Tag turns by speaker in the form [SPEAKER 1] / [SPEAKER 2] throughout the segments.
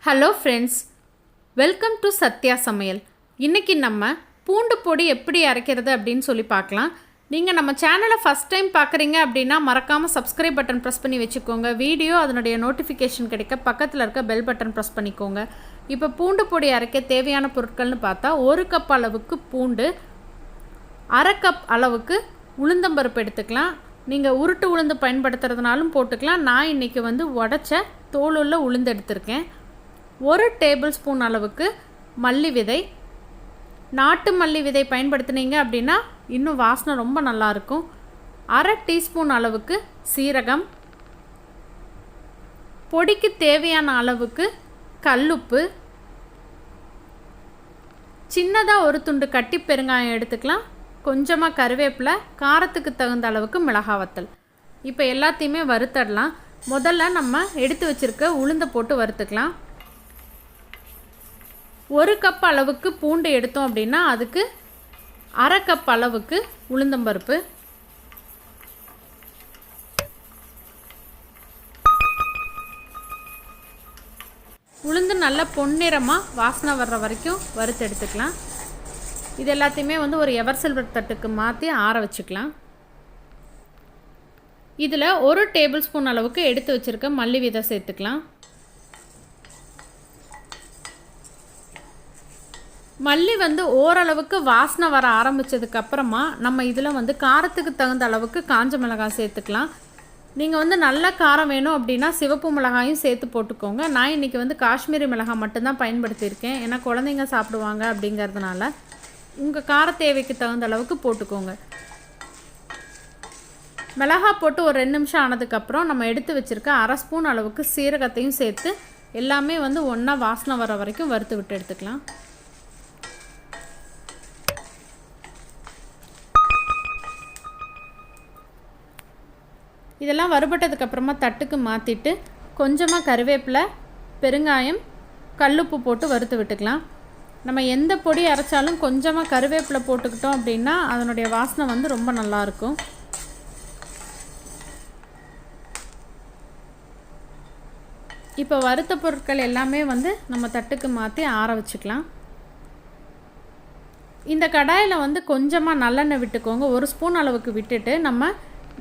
[SPEAKER 1] Hello friends, welcome to Sathya சமையல். இன்றைக்கி நம்ம பூண்டு பொடி எப்படி அரைக்கிறது அப்படின்னு சொல்லி பார்க்கலாம். நீங்கள் நம்ம சேனலை ஃபஸ்ட் டைம் பார்க்குறீங்க அப்படின்னா மறக்காமல் சப்ஸ்கிரைப் பட்டன் ப்ரெஸ் பண்ணி வச்சுக்கோங்க. வீடியோ அதனுடைய நோட்டிஃபிகேஷன் கிடைக்க பக்கத்தில் இருக்க பெல் பட்டன் ப்ரெஸ் பண்ணிக்கோங்க. இப்போ பூண்டு பொடி அரைக்க தேவையான பொருட்கள்னு பார்த்தா 1 கப் அளவுக்கு பூண்டு, 1/2 கப் அளவுக்கு உளுந்தம்பருப்பு எடுத்துக்கலாம். நீங்கள் உருட்டு உளுந்து பயன்படுத்துறதுனாலும் போட்டுக்கலாம். நான் இன்றைக்கி உடச்ச தோலுள்ள உளுந்து எடுத்திருக்கேன். 1 டேபிள் ஸ்பூன் அளவுக்கு மல்லி விதை. நாட்டு மல்லி விதை பயன்படுத்தினீங்க அப்படின்னா இன்னும் வாசனை ரொம்ப நல்லாயிருக்கும். 1/2 டீஸ்பூன் அளவுக்கு சீரகம், பொடிக்கு தேவையான அளவுக்கு கல்லுப்பு, சின்னதாக ஒரு துண்டு கட்டி பெருங்காயம் எடுத்துக்கலாம், கொஞ்சமாக கருவேப்பிலை, காரத்துக்கு தகுந்த அளவுக்கு மிளகாய் வத்தல். இப்போ எல்லாத்தையுமே வறுத்தடலாம். முதல்ல நம்ம எடுத்து வச்சுருக்க உளுந்தை போட்டு வறுத்துக்கலாம். 1 கப் அளவுக்கு பூண்டு எடுத்தோம் அப்படின்னா அதுக்கு 1/2 கப் அளவுக்கு உளுந்தம்பருப்பு, உளுந்து நல்லா பொன்னிறமாக வாசனை வர்ற வரைக்கும் வறுத்து எடுத்துக்கலாம். இது எல்லாத்தையுமே ஒரு எவர் சில்வர் தட்டுக்கு மாற்றி ஆற வச்சுக்கலாம். இதில் 1 டேபிள் ஸ்பூன் அளவுக்கு எடுத்து வச்சுருக்க மல்லி விதை சேர்த்துக்கலாம். மல்லி ஓரளவுக்கு வாசனை வர ஆரம்பித்ததுக்கப்புறமா நம்ம இதில் காரத்துக்கு தகுந்த அளவுக்கு காஞ்ச மிளகாய் சேர்த்துக்கலாம். நீங்கள் நல்ல காரம் வேணும் அப்படின்னா சிவப்பு மிளகாயும் சேர்த்து போட்டுக்கோங்க. நான் இன்றைக்கி காஷ்மீரி மிளகாய் மட்டும்தான் பயன்படுத்தியிருக்கேன். ஏன்னா குழந்தைங்க சாப்பிடுவாங்க அப்படிங்கிறதுனால உங்கள் கார தேவைக்கு தகுந்த அளவுக்கு போட்டுக்கோங்க. மிளகாய் போட்டு ஒரு 2 நிமிஷம் ஆனதுக்கப்புறம் நம்ம எடுத்து வச்சுருக்க 1/2 ஸ்பூன் அளவுக்கு சீரகத்தையும் சேர்த்து எல்லாமே ஒன்றா வாசனை வர வரைக்கும் வறுத்து விட்டு எடுத்துக்கலாம். இதெல்லாம் வறுபட்டதுக்கப்புறமா தட்டுக்கு மாற்றிட்டு கொஞ்சமாக கருவேப்பிலை, பெருங்காயம், கல்லுப்பு போட்டு வறுத்து விட்டுக்கலாம். நம்ம எந்த பொடி அரைச்சாலும் கொஞ்சமாக கருவேப்பிலை போட்டுக்கிட்டோம் அப்படின்னா அதனுடைய வாசனை ரொம்ப நல்லாயிருக்கும். இப்போ வறுத்த பொருட்கள் எல்லாமே நம்ம தட்டுக்கு மாற்றி ஆற வச்சுக்கலாம். இந்த கடாயில் கொஞ்சமாக நல்லெண்ணெய் விட்டுக்கோங்க. 1 ஸ்பூன் அளவுக்கு விட்டுட்டு நம்ம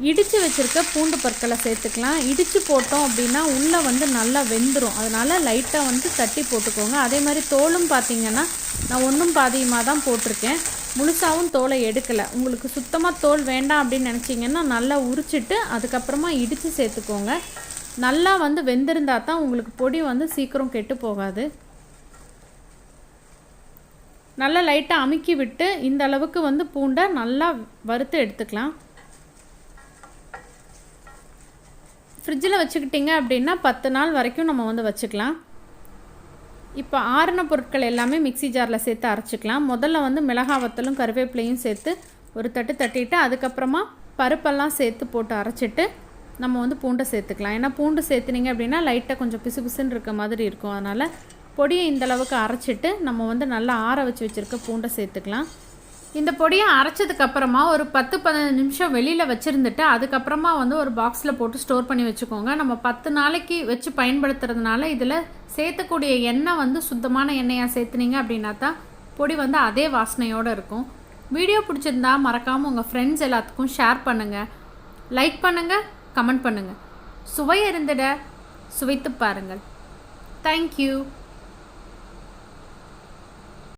[SPEAKER 1] இடித்து வச்சுருக்க பூண்டு பற்களை சேர்த்துக்கலாம். இடித்து போட்டோம் அப்படின்னா உள்ளே நல்லா வெந்துடும். அதனால் லைட்டாக தட்டி போட்டுக்கோங்க. அதே மாதிரி தோலும் பார்த்திங்கன்னா நான் ஒன்றும் பாதியமாக தான் போட்டிருக்கேன். முழுசாகவும் தோலை எடுக்கலை. உங்களுக்கு சுத்தமாக தோல் வேண்டாம் அப்படின்னு நினச்சிங்கன்னா நல்லா உரிச்சிட்டு அதுக்கப்புறமா இடித்து சேர்த்துக்கோங்க. நல்லா வெந்திருந்தால் தான் உங்களுக்கு பொடி சீக்கிரம் கெட்டு போகாது. நல்லா லைட்டாக அமுக்கி விட்டு இந்த அளவுக்கு பூண்டை நல்லா வறுத்து எடுத்துக்கலாம். ஃப்ரிட்ஜில் வச்சுக்கிட்டிங்க அப்படின்னா 10 நாள் வரைக்கும் நம்ம வச்சுக்கலாம். இப்போ ஆறின பொருட்கள் எல்லாமே மிக்ஸி ஜாரில் சேர்த்து அரைச்சிக்கலாம். முதல்ல மிளகாய் வத்தலும் கருவேப்பிலையும் சேர்த்து ஒரு தட்டு தட்டிட்டு அதுக்கப்புறமா பருப்பெல்லாம் சேர்த்து போட்டு அரைச்சிட்டு நம்ம பூண்டை சேர்த்துக்கலாம். ஏன்னா பூண்டு சேர்த்துனிங்க அப்படின்னா லைட்டாக கொஞ்சம் பிசு பிசுன்னு இருக்க மாதிரி இருக்கும். அதனால் பொடியை இந்தளவுக்கு அரைச்சிட்டு நம்ம நல்லா ஆற வச்சு வச்சுருக்க பூண்டை சேர்த்துக்கலாம். இந்த பொடியை அரைச்சதுக்கப்புறமா ஒரு 10-15 நிமிஷம் வெளியில் வச்சுருந்துட்டு அதுக்கப்புறமா ஒரு பாக்ஸில் போட்டு ஸ்டோர் பண்ணி வச்சுக்கோங்க. நம்ம 10 நாளைக்கு வச்சு பயன்படுத்துறதுனால இதில் சேர்த்தக்கூடிய எண்ணெய் சுத்தமான எண்ணெயாக சேர்த்துனீங்க அப்படின்னா தான் பொடி அதே வாசனையோடு இருக்கும். வீடியோ பிடிச்சிருந்தா மறக்காமல் உங்கள் ஃப்ரெண்ட்ஸ் எல்லாத்துக்கும் ஷேர் பண்ணுங்கள், லைக் பண்ணுங்கள், கமெண்ட் பண்ணுங்கள். சுவை அறிந்திட சுவைத்து பாருங்கள். தேங்க்யூ.